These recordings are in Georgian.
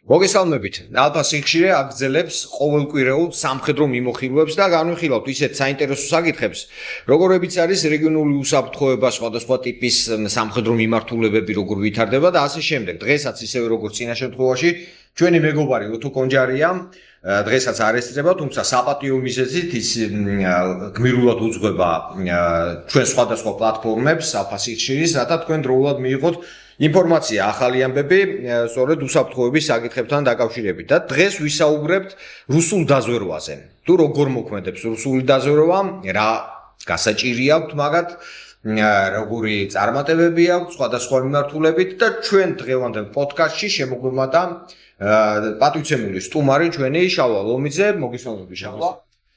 მოგესალმებით. ალფა სიხშირე აგრძელებს ყოველკვირეულ სამხედრო მიმოხილვებს და განვიხილავთ ისეთ საინტერესო საკითხებს, როგორებიც არის რეგიონული უსაფრთხოება, სხვადასხვა ტიპის სამხედრო მიმართულებები, როგორ ვითარდება და ასე შემდეგ. დღესაც ისევე როგორც წინა შემთხვევაში, ჩვენი მეგობარი ოთო კონჯარია დღესაც არ ესწრება, თუმცა საპატიო მიზეზით ის გმირულად უძღვება ჩვენ სხვადასხვა პლატფორმებს ალფა სიხშირის, რათა თქვენ დროულად მიიღოთ ინფორმაცია ახალი ამბები სწორედ უსაფრთხოების საკითხებთან დაკავშირებით და დღეს ვისაუბრებთ რუსულ დაზვერვაზე. თუ როგორ მოქმედებს რუსული დაზვერვა, რა გასაჭირი აქვს მაგათ, როგორი წარმატებები აქვს სხვადასხვა მიმართულებით და ჩვენ დღევანდელ პოდკასტში შემოგვიმატა პატივცემული სტუმარი ჩვენი შალვა ლომიძე, მოგესალმებით შალვა.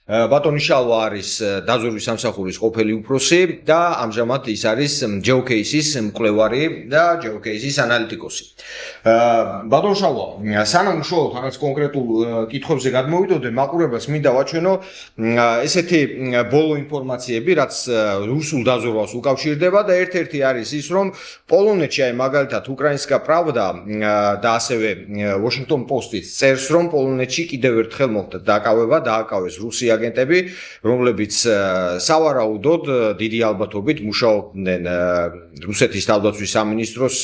ბატონი შალვა არის დაზვერვის სამსახურის ყოფილი უფროსი და ამჟამად ის არის GeoCase-ის მკვლევარი და GeoCase-ის ანალიტიკოსი. ბატონ შალვა, სანამ უშუალოდ რაღაც კონკრეტულ კითხვებზე გადმოვიდოდე, მაყურებელს მინდა ვაჩვენო ესეთი ბოლო ინფორმაციები, რაც რუსულ დაზვერვას უკავშირდება და ერთ-ერთი არის ის, რომ პოლონეთში აი მაგალითად უკრაინსკა პრავდა და ასევე Washington Post-იც წერს, რომ პოლონეთში კიდევ ერთხელ მოხდა დააკავეს რუსი აგენტები, რომლებიც სავარაუდოდ დიდი ალბათობით მუშაობდნენ რუსეთის თავდაცვის სამინისტროს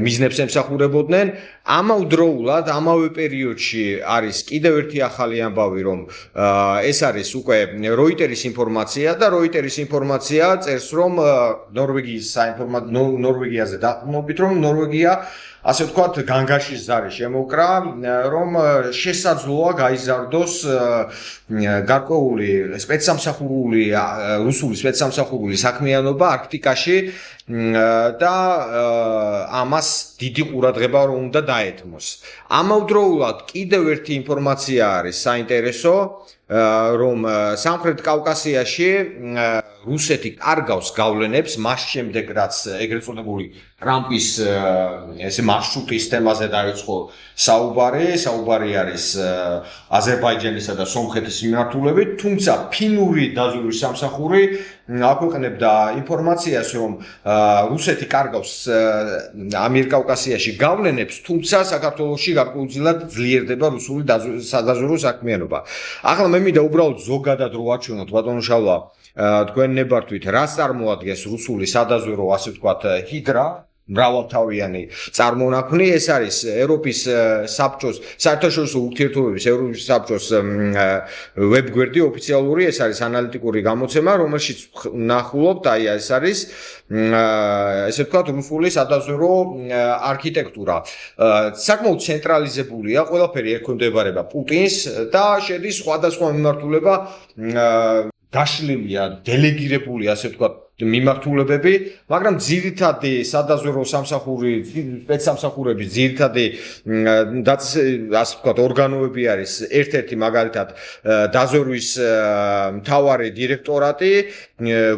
მიზნებს ემსახურებოდნენ. ამავდროულად, ამავე პერიოდში არის კიდევ ერთი ახალი ამბავი, რომ ეს არის უკვე Reuters ინფორმაცია და Reuters ინფორმაცია წერს, რომ ნორვეგიაზე დაყრდნობით, რომ ნორვეგია ასე ვთქვათ, განგაშის ზარი შემოკრა, რომ შესაძლოა გაიზარდოს გარკვეული რუსული სპეცსამსახურული საქმიანობა არქტიკაში და ამას დიდი ყურადღება რომ უნდა დაეთმოს. ამავდროულად კიდევ ერთი ინფორმაცია არის საინტერესო, რომ სამხრეთ კავკასიაში რუსეთი კარგავს გავლენებს მას შემდეგ, რაც ეგრეთ წოდებული ტრამპის ესე მარშრუტის თემაზე დაიწყო საუბარი არის აზერბაიჯანისა და სომხეთის მიმართულებით, თუმცა ფინური დაზვერვის სამსახური აქვეყნებდა ინფორმაციას, რომ რუსეთი კარგავს ამიერკავკასიაში გავლენებს, თუმცა საქართველოში გარკვეულწილად ძლიერდება რუსული სადაზვერვო საქმიანობა. ახლა მე მინდა უბრალოდ ზოგადად რო ვაჩვენოთ ბატონო შალვა, თქვენ ნებართვით რას წარმოადგენს რუსული სადაზვერვო, ასე ვთქვათ, ჰიდრა, მრავალთავიანი წარმონაქმნი. ეს არის ევროპის საბჭოს, საერთაშორისო ურთიერთობების ევროპის საბჭოს ვებგვერდი ოფიციალური, ეს არის ანალიტიკური გამოცემა, რომელშიც ნახულობთ, აი ეს არის ესე ვთქვათ, რუსული სადაზვერვო არქიტექტურა. საკმაოდ ცენტრალიზებულია, ყველაფერი ექვემდებარება პუტინს და შედის სხვადასხვა მიმართულება გაშლილია, დელეგირებული, ასე ვთქვათ, მიმართულებები, მაგრამ ძირითადი სადაზვერვო სპეცსამსახურების ძირითადი ასე ვთქვათ, ორგანოები არის ერთ-ერთი მაგალითად დაზვერვის მთავარი დირექტორატი,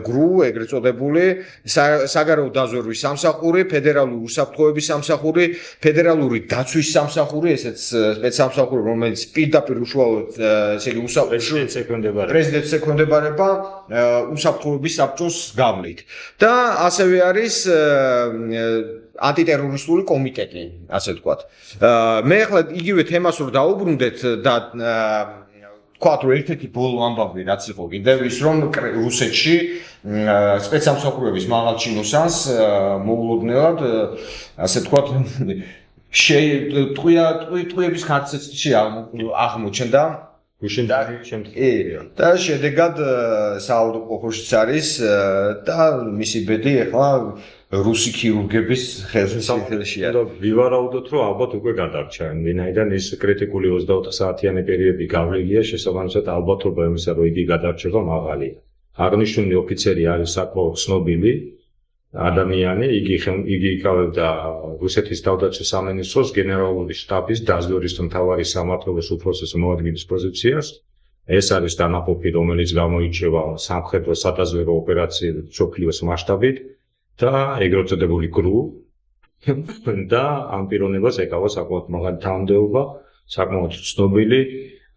GRU, ეგრეთ წოდებული, საგარეო დაზვერვის სამსახური, ფედერალური უსაფრთხოების სამსახური, ფედერალური დაცვის სამსახური, ესეც სპეცსამსახური, რომელიც პირდაპირ უშუალოდ პრეზიდენტს ექვემდებარება უსაფრთხოების საბჭოს გავლით. და ასევე არის ანტიტერორისტული კომიტეტი, ასე ვთქვათ. მე ახლა იგივე თემას რო დაუბრუნდეთ და ვთქვათ, რომ ერთ-ერთი ბოლო ამბავი რაც იყო კიდევ ის, რომ რუსეთში სპეცსამსახურების მაღალჩინოსანს მოულოდნელად, ასე ვთქვათ, ტყვიების ხარჯებში აღმოჩნდა გუშინდარი შემთხვევა. და შედეგად საავადმყოფოშიც არის და მისი ბედი ახლა რუსი ქირურგების ხელში არის. ვივარაუდოთ, რომ ალბათ უკვე გადარჩა, ვინაიდან ის კრიტიკული 24 საათიანი პერიოდი გავლილია, შესაბამისად ალბათობა იმისა, რომ იგი გადარჩება მაღალია. აღნიშნული ოფიცერი არის საკმაოდ ცნობილი ადამიანი, იგი იკავებდა რუსეთის თავდაცვის სამინისტროს გენერალური შტაბის დაზვერვის მთავარი სამმართველოს უფროსის მოადგილის პოზიციას. ეს არის დანაყოფი, რომელიც გამოირჩევა სამხედრო სადაზვერვო ოპერაციების მსოფლიოს მასშტაბით და ეგრეთ წოდებული GRU და ამ პიროვნებას ეკავა საკმაოდ მაღალი თანამდებობა, საკმაოდ ცნობილი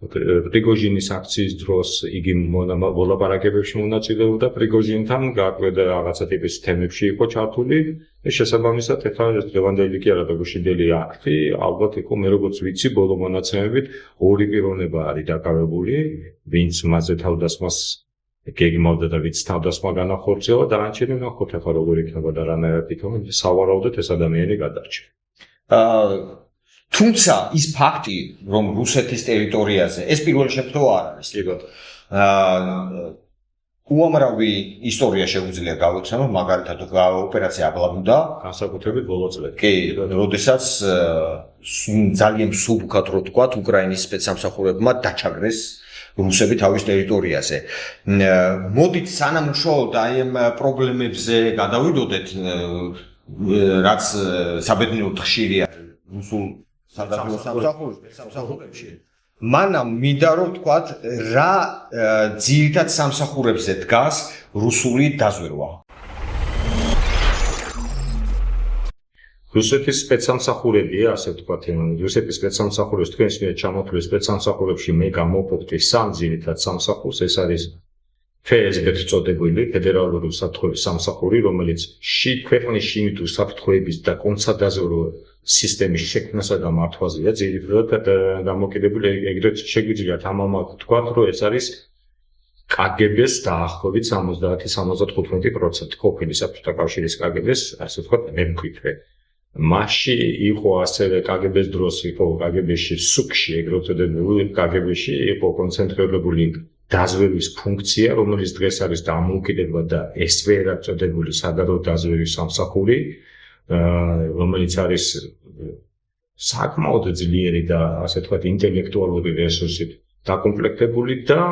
პრიგოჟინის აქციის დროს იგი მოლაპარაკებებში მონაწილეობდა პრიგოჟინთან, გააკვედა რაღაცა ტიპის თემებში იყო ჩართული. შესაბამისად, ეხლა დღევანდელი კი არა, გუშინდელი აქტი, ალბათ იყო მე როგორც ვიცი, ბოლო მონაცემებით ორი პიროვნება არის დაკავებული, ვინც მასზე თავდასხმას გეგმავდა და ვინც თავდასხმა განახორციელა, დანარჩენი ნახოთ ახლა როგორ იქნება და რანაირად იქნება, სავარაუდოდ ეს ადამიანი გადარჩა. თუმცა ის ფაქტი, რომ რუსეთის ტერიტორიაზე ეს პირველი შემთხვევა არ არის. კი ბატონო. უამრავი ისტორია შეგვიძლია გავეცნო, მაგალითად ოპერაცია აბლაბუდა, განსაკუთრებით ბოლო წლებში. კი, როდესაც ძალიან მსუბუქად რო თქვათ, უკრაინის სპეცსამსახურებმა დაჩაგრეს რუსები თავის ტერიტორიაზე. მოდით სანამ უშუალოდ აი ამ პრობლემებზე გადავიდოდეთ, რაც საბედნიეროდ ხშირი არის რუსულ სამსახურებში. მანამ მინდა რომ თქვათ, რა ძირითად სამსახურებზე დგას რუსული დაზვერვა. რუსეთის სპეცსამსახურებია, ასე ვთქვათ, რუსეთის სპეცსამსახურებს თქვენს მიერ ჩამოთვლილ სპეცსამსახურებში მე გამოვყოფდი სამ ძირითად სამსახურს, ეს არის FSB-თ წოდებული ფედერალური უსაფრთხოების სამსახური, რომელიც ქვეყნის შინით უსაფრთხოების და კონცადაზვერო სისტემის შექმნასა და მართვაზეა ძირითადად დამოკიდებული, ეგრეთ შეგვიძლიათ ამალმალ ვთქვათ, რომ ეს არის KGB-ს დაახლოებით 70-75% ყოფილი საბჭოთა კავშირის KGB-ს, ასე ვთქვათ, მემკვიდრე. მასში იყო ასევე KGB-ს დროს იყო KGB-ში სუკში, ეგრეთ წოდებული KGB-ში იყო კონცენტრირებული დაზვერვის ფუნქცია, რომელიც დღეს არის დამოუკიდებელ და SVR-ად წოდებული სადარო დაზვერვის სამსახური, რომელიც არის საკმაოდ ძლიერი და ასე ვთქვათ ინტელექტუალური რესურსით დაკომპლექტებული და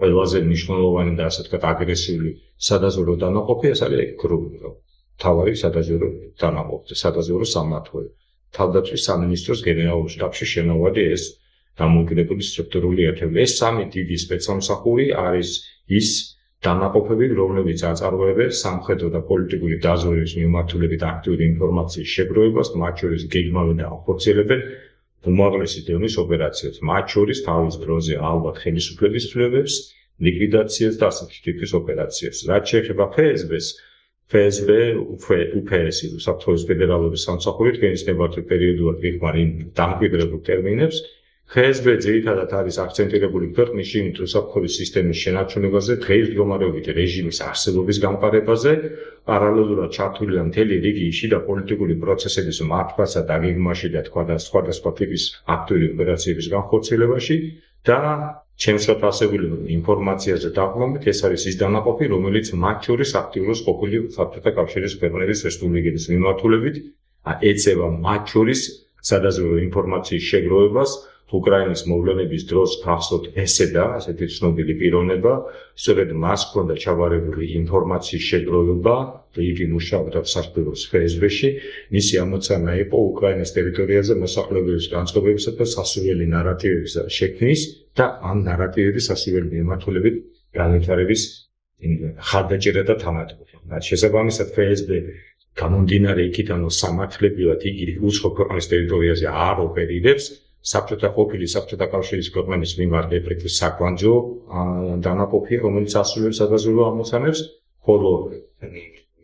ყველაზე მნიშვნელოვანი და ასე ვთქვათ აგრესიული სადაზვერო დანაყოფი ეს არის გრუპი, თავარი სადაზვერო დანაყოფი, სადაზვერო სამმართველო. თავდაცვის სამინისტროს გენერალურ შტაბში შემოვადი ეს დამოუკიდებელი სტრუქტურული ერთეულები. ეს სამი დიდი სპეცსამსახური არის ის დანაყოფები, რომლებიც აწარმოებენ სამხედრო და პოლიტიკური დაზვერვის მიმართულებით აქტიური ინფორმაციის შეგროვებას, მათ შორის გეგმავენ და ახორციელებენ უმაღლესი დონის ოპერაციებს, მათ შორის თავის დროზე ალბათ ხელისუფლების ცვლილებებს, ლიკვიდაციას და ასეთი ტიპის ოპერაციებს. რაც შეეხება FSB-ს, FSB უფსი, უსაფრთხოების ფედერალური სამსახური, თქვენის ნებართვით პერიოდულად ვიხმარ იმ დამკვიდრებულ ტერმინებს. FSB ძირითადად არის აქცენტირებული ქვეყნის შინით უსაფრთხოების სისტემის შენარჩუნებაზე, დღესდღეობით რეჟიმის არსებობის გამყარებაზე, პარალელურად ჩართულია მთელი რიგი შიდა პოლიტიკური პროცესების მართვასა და გეგმაში და სხვადასხვა ტიპის აქტიური ოპერაციების განხორციელებაში და ჩემსვათ ასეული ინფორმაციაზე დაყრდნობით, ეს არის ის დანაყოფი, რომელიც მათ შორის აქტიურობს ყოფილი საბჭოთა კავშირის ქვეყნების რესპუბლიკების მიმართულებით, ეწევა მათ შორის სადაზვერვო ინფორმაციის შეგროვებას. უკრაინის მოვლენების დროს გახსოვთ ესედა, ასეთი ცნობილი პიროვნება, სწორედ მას ჰქონდა ჩაბარებული ინფორმაციის შეგროვება, იგი მუშაობდა საერთაშორისო FSB-ში, მისი ამოცანა იყო უკრაინის ტერიტორიაზე მოსახლეობის განწყობებისა და სასურველი ნარატივების შექმნის და ამ ნარატივების სასურველი მიმართულებით განვითარების ხარდაჭერა და თანადგომა. შესაბამისად FSB გამომდინარე იქიდან, რომ სამართლებრივად იგი უცხო ქვეყნის ტერიტორიაზე არ ოპერირებს, ყოფილი საბჭოთა კავშირის ქვეყნების მიმართ ეფექტის საკვანძო დანაყოფია, რომელიც ასრულებს სადაზვერვო ამოცანებს, ხოლო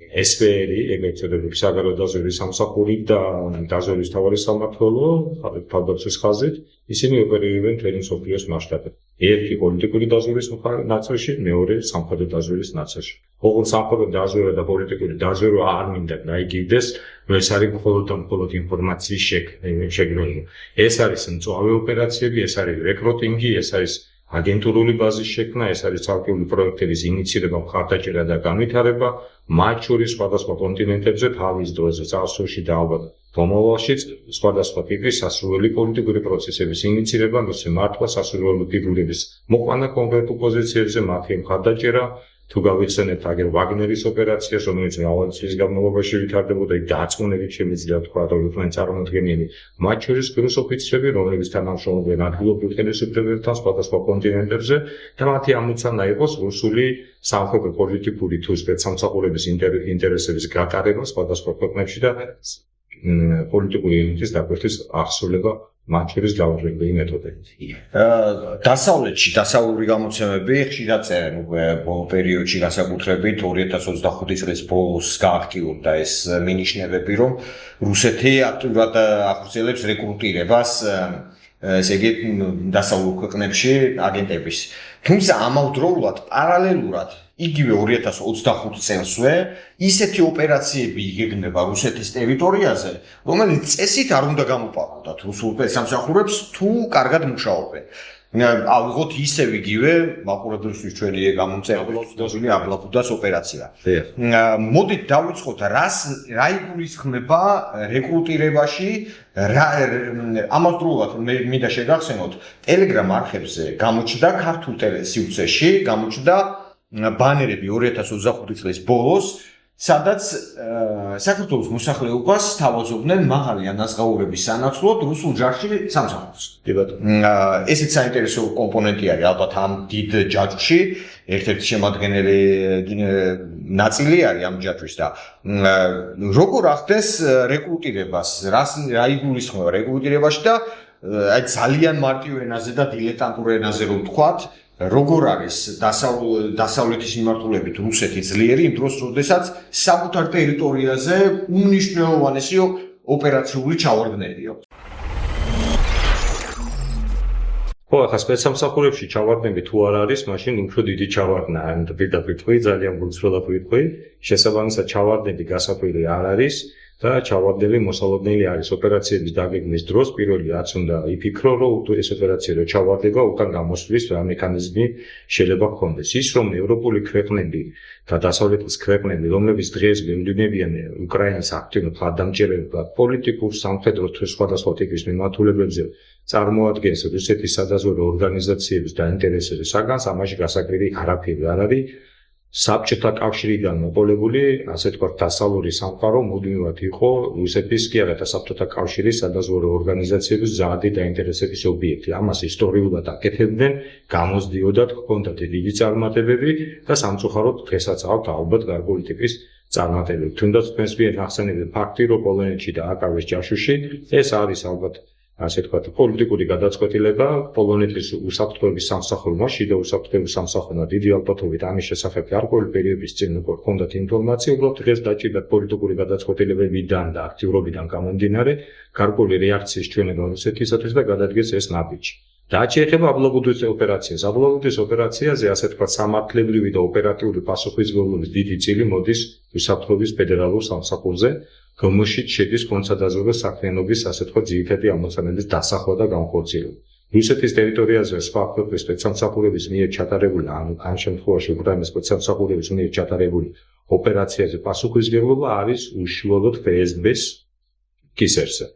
SVR-ი, ეგრეთ წოდებული საგარეო დაზვერვის სამსახური და დაზვერვის მთავარი სამმართველო, თავდაცვის ხაზით, ისინი ოპერირებენ მთელი მსოფლიოს მასშტაბით. ერთი პოლიტიკური დაზვერვის ნაწილში, მეორე სამხედრო დაზვერვის ნაწილში. ოღონდ სამხედრო დაზვერვა და პოლიტიკური დაზვერვა არ მინდა გაიგივდეს, რომ ეს არის მხოლოდ ინფორმაციის შეგროვება. ეს არის მწვავე ოპერაციები, ეს არის რეკრუტინგი, ეს არის აგენტურული ბაზის შექმნა, ეს არის ცალკეული პროექტების ინიციირება, მხარდაჭერა და განვითარება, მათ შორის სხვადასხვა კონტინენტებზე თავის დროზე წარსულში და ალბათ მომავალშიც სხვადასხვა ტიპის სასურველი პოლიტიკური პროცესების ინიციირება, როცა მართვა სასურველი ფიგურების მოყვანა კონკრეტულ პოზიციებზე, მათი მხარდაჭერა, თუ გავიხსენებთ აგერ ვაგნერის ოპერაციას, რომელიც მრავალი წლის განმავლობაში ვითარდებოდა, იქ დაწმუნებით შემიძლია თქვა, რომ იყვნენ წარმოადგენელი მათ შორის გრუს ოფიცრები, რომლებიც თანამშრომლობენ ადგილობრივ ხელისუფლებებთან სხვადასხვა კონტინენტებზე და მათი ამოცანა იყოს რუსული სამხედრო პოლიტიკური თუ სპეცსამსახურების ინტერესების გატარება სხვადასხვა ქვეყნებში და პოლიტიკური ელიტის დაკვეთის აღსრულება მათ შორის გავარკვევი მეთოდებით. დასავლეთში დასავლური გამოცემები ხშირად წერენ უკვე ბოლო პერიოდში განსაკუთრებით 2025 წლის ბოლოს გააქტიურდა ეს მინიშნებები, რომ რუსეთი აქტიურად ახორციელებს რეკრუტირებას ესე იგი დასავლურ ქვეყნებში აგენტების. თუმცა ამავდროულად პარალელურად იგივე 2025 წელსვე ისეთი ოპერაციები იგეგმება რუსეთის ტერიტორიაზე, რომელიც წესით არ უნდა გამოპაროდათ რუსულ სამსახურებს თუ კარგად მუშაობენ. ავიღოთ ისევ იგივე მაყურებლისთვის ჩვენი გამომწერებელი აბლაფუდას ოპერაცია. მოდით დავიწყოთ რა იგულისხმება რეკრუტირებაში, ამავდროულად მინდა შეგახსენოთ Telegram არხებზე გამოჩნდა ქართულ სივრცეში გამოჩნდა ბანერები 2025 წლის ბოლოს, სადაც საქართველოს მოსახლეობას თავაზობდნენ მაღალი ანაზღაურების სანაცვლოდ რუსულ ჯარში სამსახურს. ესეც საინტერესო კომპონენტი არის ალბათ ამ დიდ ჯაჭვში, ერთ-ერთი შემადგენელი ნაწილი არის ამ ჯაჭვის და როგორ ახდენს რეკრუტირებას, რა იგულისხმება რეკრუტირებაში და ძალიან მარტივ ენაზე და დილეტანტურ ენაზე რომ ვთქვათ, როგორ არის დასავლეთის მიმართულებით რუსეთი ძლიერი იმ დროს, როდესაც საკუთარ ტერიტორიაზე უმნიშვნელოვანესი ოპერაციული ჩავარდნებიო. ხო, ახლა სპეცსამსახურებში ჩავარდნები თუ არ არის, მაშინ უფრო დიდი ჩავარდნა, ანუ პირდაპირ თქვი, ძალიან გულწრფელად ვიტყვი, შესაბამისად ჩავარდნები გასაკვირი არ არის. და ჩავარდნები მოსალოდნელი არის ოპერაციების დაგეგმვის დროს პირველი რაც უნდა იფიქრო რომ ეს ოპერაცია რო ჩავარდება უკან გამოსვლის რა მექანიზმი შეიძლება გქონდეს ის რომ ევროპული ქვეყნები და დასავლეთის ქვეყნები რომლებიც დღეს გვემდინებიან უკრაინის აქტიურ მხარდამჭერებლად პოლიტიკურ სამხედრო თუ სხვადასხვა ტიპის მიმართულებებზე წარმოადგენს რუსეთის სადაზვერვო ორგანიზაციების დაინტერესების საგანს ამაში გასაკვირი არაფერი არ არის საბჭოთა კავშირიდან მოყოლებული, ასე თქვა, დასავლური სამყარო მუდმივად იყო რუსეთის კი არა და საბჭოთა კავშირის სადაზვერვო ორგანიზაციების ზადი დაინტერესების ობიექტი. ამას ისტორიულად აკეთებდნენ, გამოსდიოდათ, ჰქონდათ დიდი წარმატებები და სამწუხაროდ დღესაც აქვთ ალბათ გარკვეული ტიპის წარმატებები. თუნდაც თქვენს მიერ ახსენებდი ფაქტი, რომ პოლონეთში და აკრვის ჯაშუში ეს არის ალბათ ასე თქვა, პოლიტიკური გადაწყვეტილება პოლონეთის უსაფრთხოების სამსახურმა, შიდა უსაფრთხოების სამსახურმა დიდი ალბათობით ამის შესახებ გარკვეული პერიოდის წინ უკვე ჰქონდათ ინფორმაცია, უბრალოდ დღეს დაჭირდათ პოლიტიკური გადაწყვეტილებებიდან და აქტიურობიდან გამომდინარე, გარკვეული რეაქციის ჩვენება რუსეთისათვის და გადადგეს ეს ნაბიჯი. რაც შეეხება აბლაბუდის ოპერაციას, აბლაბუდის ოპერაციაზე ასე თქვა, სამართლებრივი და ოპერატიული პასუხისმგებლობის დიდი წილი მოდის უსაფრთხოების ფედერალურ სამსახურზე. რომელშიც შედის კონცენტრაციული საქმიანობის ასე თქვა ძირითადი ამოცანების დასახვა და განხორციელება. რუსეთის ტერიტორიაზე სხვა ქვეყნის სპეცსამსახურების მიერ ჩატარებული ამ შემთხვევაში უკრაინის სპეცსამსახურების მიერ ჩატარებული ოპერაციაზე პასუხისმგებლობა არის უშუალოდ FSB-ს კისერზე.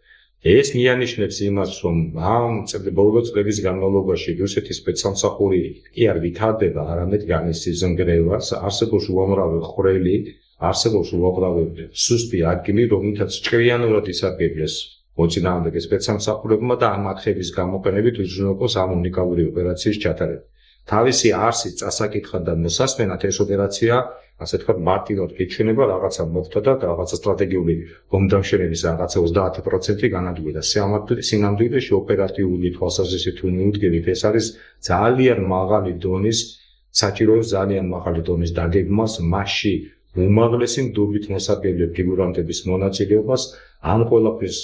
ეს მიანიშნებს იმას, რომ ამ ბოლო წლების განმავლობაში რუსეთის სპეცსამსახური კი არ ვითარდება, არამედ განისაზღვრება არსებობს უამრავი ხვრელი არსებობს უამრავი სუსტი ადგილი, რომლითაც ჭკვიანურად ისარგებლეს მოწინააღმდეგე სპეცსამსახურებმა და ამ არხების გამოყენებით უზრუნველყოს ამ უნიკალური ოპერაციის ჩატარება. თავისი არსით წასაკითხად და მოსასმენად ეს ოპერაცია, ასე თქვა, მარტივად გეჩვენება რაღაცა მოხდა და რაღაცა სტრატეგიული მომდამშენების რაღაცა 30% განადგურდა. სინამდვილეში ოპერატიული თვალსაზრისით თუ მივდგებით, ეს არის ძალიან მაღალი დონის, საჭიროებს ძალიან მაღალი დონის დაგეგმვას მასში უმაღლესი მდუვლით მოსარგებლე ფიგურანტების მონაწილეობას ამ ყველაფრის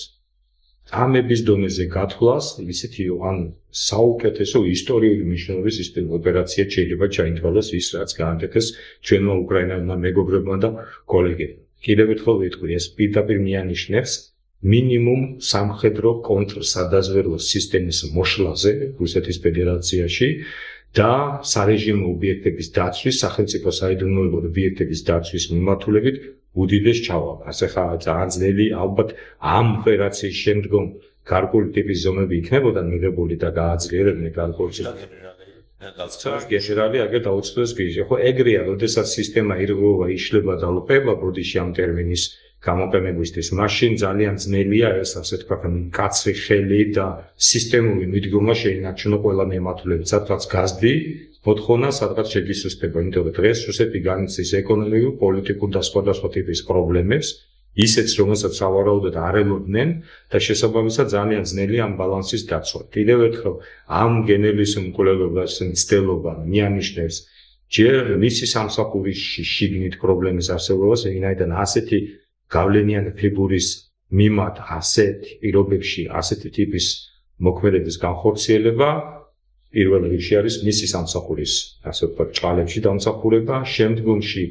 ამების დონეზე გათვლას ისეთი ან საუკეთესო ისტორიული მნიშვნელობის ოპერაცია შეიძლება ჩაითვალოს ის რაც გააკეთეს ჩვენმა უკრაინელმა მეგობრებმა და კოლეგებმა. კიდევ ერთხელ ვიტყვი, ეს პირდაპირ მიანიშნებს მინიმუმ სამხედრო კონტრსადაზვერვო სისტემის მოშლაზე რუსეთის ფედერაციაში და სარეჟიმო ობიექტების დაცვის, სახელმწიფო საიდუმლოებო ობიექტების დაცვის მიმართულებით უდიდეს ჩავარდნას. ახლა ძალიან ძნელი ალბათ ამ ოპერაციის შემდგომ გარკვეული ტიპის ზომები იქნებოდა მიღებული და გააძლიერებდნენ გარკვეული გენერალი აგერ დაუწყდეს გიჟი. ხო ეგრეა, როდესაც სისტემა ირღვევა, იშლება და ლოყება ბოდიში ამ ტერმინის გამოყენებისთვის, მაშინ ძალიან ძნელია ეს ასე თქვა მკაცრი ხელი და სისტემური მიდგომა შეინარჩუნო ყველა მიმართულებით, სადღაც გაზდი მოთხოვნა, სადღაც შეგისუსტება, იმიტომ რომ დღეს რუსეთი განიცდის ეკონომიკურ, პოლიტიკურ და სხვადასხვა ტიპის პრობლემებს ისეც რომელსაც სავარაუდოდ არ ელოდნენ და შესაბამისად ძალიან ძნელი ამ ბალანსის დაცვა. კიდევ ერთხელ ამ გენერის მკვლელობას მცდელობა მიანიშნებს ჯერ მისი სამსახურის შიგნით პრობლემის არსებობას, ვინაიდან ასეთი გავლენიანი ფიგურის მიმართ ასეთ პირობებში, ასეთი ტიპის მოქმედების განხორციელება პირველ რიგში არის მისი სამსახურის, ასე ვთქვათ, ჭალებში დამსახურება, შემდგომში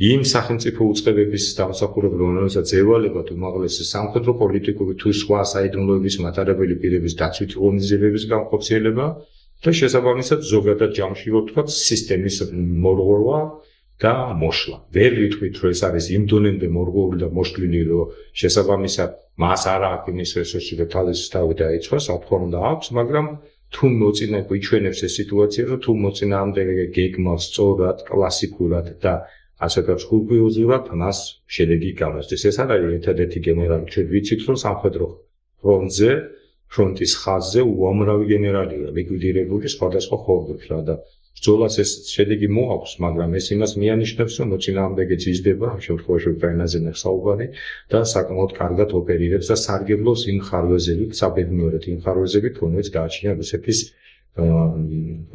იმ სახელმწიფო უწყებების დამსახურება, რომელსაც ევალებათ უმაღლესი სამხედრო პოლიტიკური თუ სხვა საიდუმლოების მატარებელი პირების დაცვითი ღონისძიებების განხორციელება და შესაბამისად ზოგადად ჯამში ვთქვათ სისტემის მორღვევა და მოშლა. ვერ ვიტყვით, რომ ეს არის იმ დონემდე მორღვეული და მოშლილი, რომ შესაბამისად მას არ აქვს იმის რესურსი და თავის თავი დაიცვას, რა უნდა აქვს, მაგრამ თუ იჩვენებს ეს სიტუაცია, რომ თუ მოწინააღმდეგე გეგმავს სწორად, კლასიკურად და ასე ვთქვათ, სკრუპულოზურად მას შედეგი გამოსცეს. ეს არ არის ერთადერთი გენერალი, ჩვენ ვიცით, რომ სამხედრო ფრონტის ხაზზე უამრავი გენერალია ლიკვიდირებული სხვადასხვა ხორბლებში და ბრძოლას ეს შედეგი მოაქვს, მაგრამ ეს იმას მიანიშნებს, რომ მოწინააღმდეგე იზრდება, ამ შემთხვევაში უკრაინაზე ნახსაუბარი და საკმაოდ კარგად ოპერირებს და სარგებლობს იმ ხარვეზებით, საბედნიეროდ იმ ხარვეზებით, რომელიც გააჩნია რუსეთის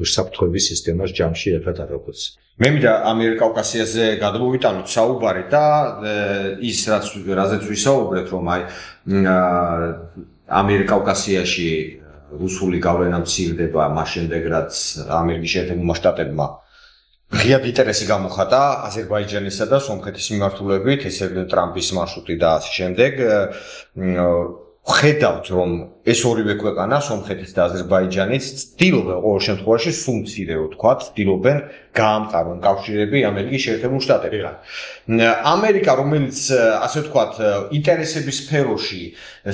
უსაფრთხოების სისტემას ჯამში ერთად არაკეთებს. მე მინდა ამიერკავკასიაზე გადმოვიტანოთ საუბარი და ის რაზეც ვისაუბრეთ, რომ აი ამიერკავკასიაში რუსული გავლენა მცირდება, მას შემდეგ რაც ამერიკის შეერთებულმა შტატებმა ღიად ინტერესი გამოხატა აზერბაიჯანისა და სომხეთის მიმართულებით, ესე ტრამპის მარშრუტი და ასე შემდეგ. ხედავთ, რომ ეს ორივე ქვეყანა, სომხეთიც და აზერბაიჯანიც ცდილობენ ყოველ შემთხვევაში სულ მცირე ვთქვათ, ცდილობენ გაამყარონ კავშირები ამერიკის შეერთებულ შტატებთან. ამერიკა, რომელიც ასე ვთქვათ, ინტერესების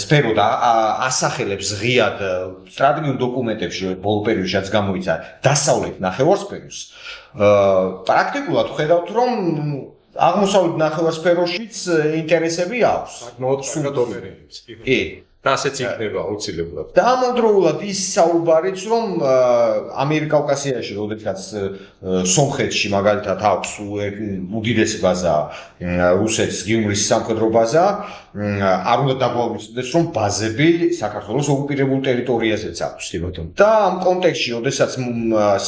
სფერო და ასახელებს ღიად სტრატეგიულ დოკუმენტებში, ბოლო პერიოდშიც გამოიცა დასავლეთ ნახევარსფეროს, პრაქტიკულად ხედავთ, რომ აღმოსავლეთ ნახევარსფეროშიც ინტერესები აქვს. საკმაოდ კარგად ოპერირებს. და ასეც იქნება აუცილებლად. და ამავდროულად ის საუბარიც, რომ ამიერკავკასიაში, როდესაც სომხეთში მაგალითად აქვს უდიდესი ბაზა, რუსეთის გიუმრის სამხედრო ბაზა, არ უნდა დაგვაუწყდეს, რომ ბაზები საქართველოს ოკუპირებულ ტერიტორიაზეც აქვს. და ამ კონტექსტში, როდესაც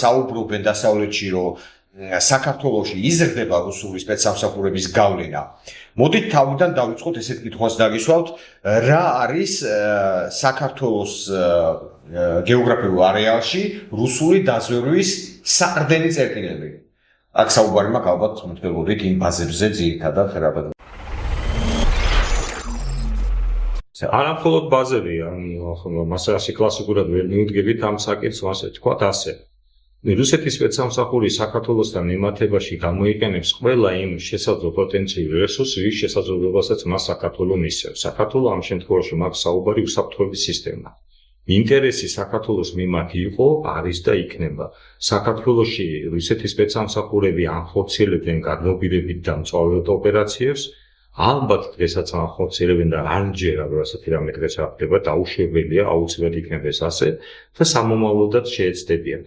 საუბრობენ დასავლეთში, რომ საქართველოში იზრდება რუსული სპეცსამსახურების გავლენა. მოდით თავიდან დავიწყოთ ესეთ კითხვას დაგისვავთ, რა არის საქართველოს გეოგრაფიულ არეალში რუსული დაზვერვის საყრდენი წერტილები. აქ საუბარი მაქვს ალბათ მოგდებოდით იმ ბაზებზე ძირითადად ხერაბად. არა მხოლოდ ბაზები, მასე კლასიკურად ვერ მივუდგებით ამ საკითხს, ასე თქვათ ასე. რუსეთის სპეცსამსახური საქართველოსთან მიმართებაში გამოიყენებს ყველა იმ შესაძლო პოტენციურ რესურსს, რის შესაძლებლობასაც მას საქართველო მისცემს. საქართველო ამ შემთხვევაში მაქვს საუბარი უსაფრთხოების სისტემა. ინტერესი საქართველოს მიმართ იყო, არის და იქნება. საქართველოში რუსეთის სპეცსამსახურები ახორციელებდნენ გადმობირებით და მწვავედ ოპერაციებს. ალბათ დღესაც ახორციელებენ და არჯერა ასეთი რამე დღეს არ ხდება, დაუშვებელია, აუცილებლად იქნება ეს ასე და სამომავლოდაც შეეცდებიან.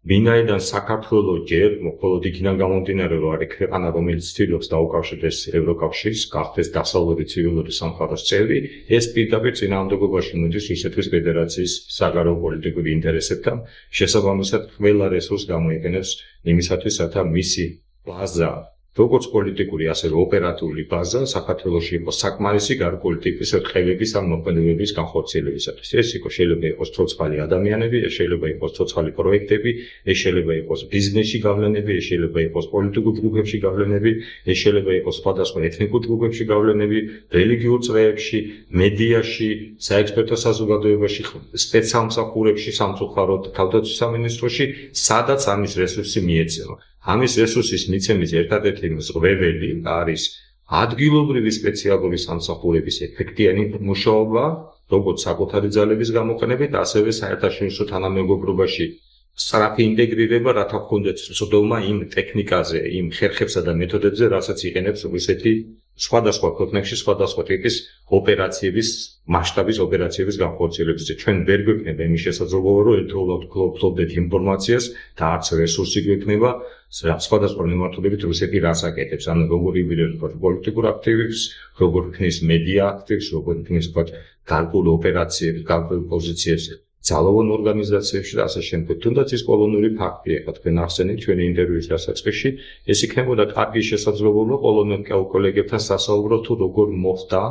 ვინაიდან საქართველოს ჯერ მხოლოდ იქიდან გამომდინარე, რომ არის ქვეყანა, რომელიც ცდილობს დაუკავშირდეს ევროკავშირს, გახდეს დასავლური ცივილური სამყაროს წევრი, ეს პირდაპირ წინააღმდეგობაში მოდის რუსეთის ფედერაციის საგარეო პოლიტიკური ინტერესებთან, შესაბამისად ყველა რესურსს გამოიყენებს იმისათვის, რათა მისი ბაზა როგორც პოლიტიკური, ასევე ოპერატიული ბაზა საქართველოში იყოს საკმარისი გარკვეული ხელების ან მოქმედებების განხორციელებისათვის. ეს შეიძლება იყოს ცოცხალი ადამიანები, ეს შეიძლება იყოს ცოცხალი პროექტები, ეს შეიძლება იყოს ბიზნესში გავლენები, ეს შეიძლება იყოს პოლიტიკურ ჯგუფებში გავლენები, ეს შეიძლება იყოს სხვადასხვა ეთნიკურ ჯგუფებში გავლენები, რელიგიურ წრეებში, მედიაში, საექსპერტო საზოგადოებაში, სპეცსამსახურებში, სამწუხაროდ თავდაცვის სამინისტროში, სადაც ამის რესურსი მიეცემა. ამის რესურსის მიცემის ერთადერთი მწვეველი არის ადგილობრივი სპეციალური სამსახურების ეფექტიანი მუშაობა, როგორც საკუთარი ძალების გამოყენებით, ასევე საერთაშორისო თანამეგობრობაში სწრაფი ინტეგრირება, რათა ჰქონდეს ცოდვა იმ ტექნიკაზე, იმ ხერხებსა და მეთოდებზე, რასაც იყენებს რუსეთი სხვადასხვა ქვეყნებში სხვადასხვა ტიპის ოპერაციების მასშტაბის ოპერაციების განხორციელებაზე. ჩვენ ვერ გვექნება იმის შესაძლებლობა, რომ ერთდროულად ვფლობდეთ ინფორმაციას და არც რესურსი გვექნება სხვადასხვა მიმართულებით რუსეთი რას აკეთებს, ანუ როგორი ვიდეო პოლიტიკურ აქტივებს, როგორ ქნის მედია აქტივს, როგორ ქნის გარკვეულ ოპერაციებს, გარკვეულ პოზიციებს ძალოვან ორგანიზაციებში და ასე შემდეგ. თუნდაც ის პოლონური ფაქტია, ხო თქვენ ახსენეთ ჩვენი ინტერვიუის დასაწყისში, ეს იქნებოდა კარგი შესაძლებლობა პოლონელ კოლეგებთან სასაუბრო თუ როგორ მოხდა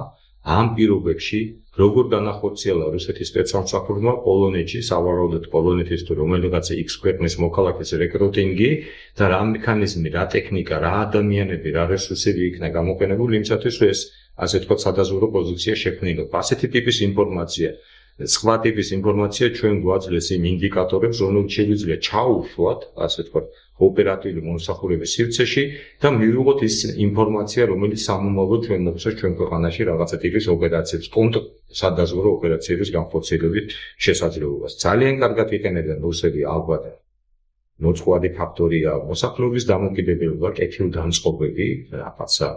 ამ პირობებში, როგორ განახორციელა რუსეთის სპეცსამსახურმა პოლონეთში, სავარაუდოდ პოლონეთის თუ რომელიღაცა X ქვეყნის მოქალაქის რეკრუტინგი და რა მექანიზმი, რა ტექნიკა, რა ადამიანები, რა რესურსები იქნა გამოყენებული იმისათვის, რომ ეს ასე თქვა სადაზვერვო პოზიცია შექმნილიყო. ასეთი ტიპის ინფორმაცია სხვა ტიპის ინფორმაცია ჩვენ გვაძლევს იმ ინდიკატორებს, რომლებიც შეგვიძლია ჩაუშვათ, ასე თქვა, ოპერატიული მომსახურების სივრცეში და მივიღოთ ის ინფორმაცია, რომელიც სამომავლოდ ჩვენ მოგცეს ჩვენ ქვეყანაში რაღაცა ტიპის ოპერაციებს, სადაზვერვო ოპერაციების განხორციელების შესაძლებლობას. ძალიან კარგად იყენებენ რუსები ალბათ. მოწყვეტი ფაქტორია მოსახლეობის დამოკიდებულება, კეთილდანწყობები, რაღაცა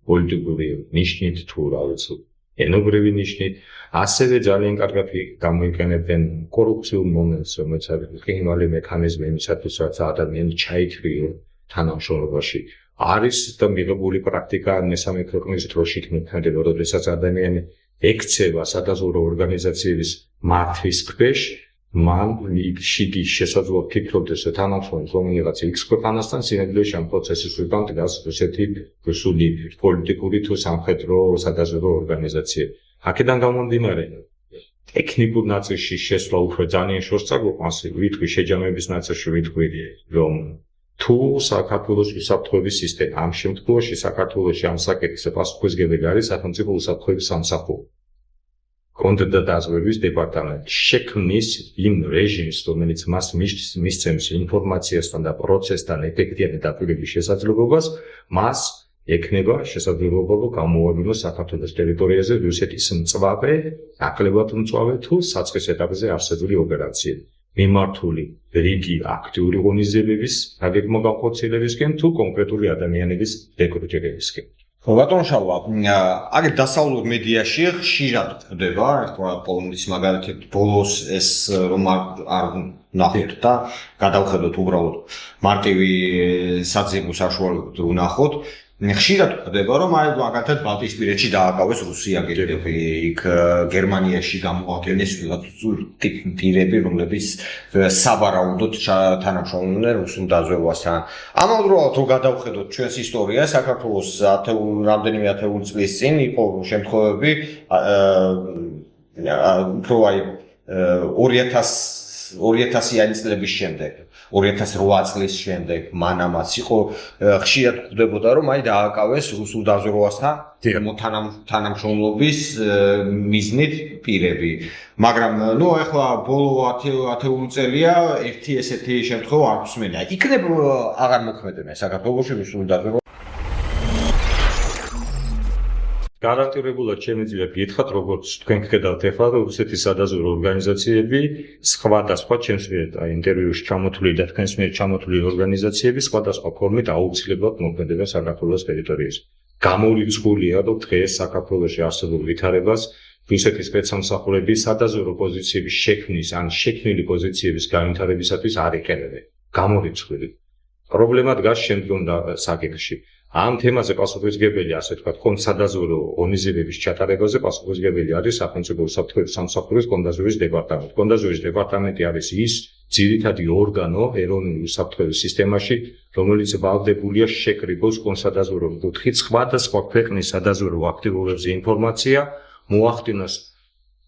პოლიტიკური ნიშნით თუ რა ვიცი, ენობრივი ნიშნით. ასევე ძალიან კარგად გამოიყენებენ კორუფციულ მომენტს, რომელიც არის ყინვალი მექანიზმი იმისათვის, რაც ადამიანი ჩაითრიო თანამშრომლობაში. არის და მიღებული პრაქტიკა მესამე ქვეყნის დროში იქნება, როდესაც ადამიანი ექცევა სადაზვერვო ორგანიზაციების მართვის ქვეშ, მან იგი შესაძლოა ფიქრობდეს, რომ თანამშრომლობს რომელიღაც X ქვეყანასთან სინამდვილეში ამ პროცესის უკან დგას რუსეთი, რუსული პოლიტიკური თუ სამხედრო სადაზვერვო ორგანიზაციები. აქედან გამომდინარე, ტექნიკურ ნაწილში შესვლა უფრო ძალიან შორს წაგვიყვანს, ვიტყვი შეჯამების ნაწილში ვიტყვი, რომ თუ საქართველოს უსაფრთხოების სისტემა, ამ შემთხვევაში საქართველოში ამ საკითხზე პასუხისმგებელი არის სახელმწიფო უსაფრთხოების სამსახური. კონტრდაზვერვის დეპარტამენტი შექმნის იმ რეჟიმს, რომელიც მას მისცემს ინფორმაციასთან და პროცესთან ეფექტიანი დაპირების შესაძლებლობას, მას ექნება შესაძლებლობა გამოვადგინოს საქართველოს ტერიტორიაზე რუსეთის მწვავე, ნაკლებად მწვავე თუ საწყის ეტაპზე არსებული ოპერაციები. მიმართული რიგი აქტიური ღონისძიებების აგეგმვა განხორციელებისკენ თუ კონკრეტული ადამიანების რეკრუტირებისკენ. ბატონ შალვა, აგერ დასავლურ მედიაში ხშირად ხდება, თქვა პოლონეთის მაგალითად ბოლოს ეს რომ არ ნახოთ და გადავხედოთ უბრალოდ მარტივი საძიებო საშუალებებით ვნახოთ. ხშირად ხდება, რომ აი მაგალითად ბალტიისპირეთში დააკავეს რუსი აგენტები, იქ გერმანიაში გამოაყენეს პირები, რომლებიც სავარაუდოდ თანამშრომლობდნენ რუსულ დაზვერვასთან. ამავდროულად რომ გადავხედოთ ჩვენს ისტორიას, საქართველოს რამდენიმე ათეული წლის წინ იყო შემთხვევები, უფრო აი 2000-იანი წლების შემდეგ 2008 წლის შემდეგ მანამაც იყო ხშირად ხდებოდა რომ აი დააკავეს რუსულ დაზვერვასთან თანამშრომლობის მიზნით პირები. მაგრამ ნუ ახლა ბოლო 10 წელია ერთი ესეთი შემთხვევა არ გვსმენია. იქნებ აღარ მოქმედებენ საქართველოში რუსული დაზვერვა. გარანტირებულად შემიძლია გითხრათ, როგორც თქვენ გხედავთ ახლა, რომ რუსეთის სადაზვერვო ორგანიზაციები სხვადასხვა ჩემს მიერ ინტერვიუში ჩამოთვლილი და თქვენს მიერ ჩამოთვლილი ორგანიზაციები სხვადასხვა ფორმით აუცილებლად მოქმედებენ საქართველოს ტერიტორიაზე. გამორიცხულია, რომ დღეს საქართველოში არსებულ ვითარებას რუსეთის სპეცსამსახურები სადაზვერვო პოზიციების შექმნის ან შექმნილი პოზიციების განვითარებისათვის არ იყენებენ. გამორიცხული. პრობლემა დგას შემდგომ საკითხში. ამ თემაზე პასუხისმგებელი, ასე ვთქვათ, სადაზვერვო ღონისძიებების ჩატარებაზე პასუხისმგებელი არის სახელმწიფო უსაფრთხოების სამსახურის კონდაზვერვის დეპარტამენტი. კონდაზვერვის დეპარტამენტი არის ის ძირითადი ორგანო ეროვნული უსაფრთხოების სისტემაში, რომელიც ვალდებულია შეკრიბოს კონსადაზვერვო კუთხით სხვადასხვა ქვეყნის სადაზვერვო აქტივობებზე ინფორმაცია, მოახდინოს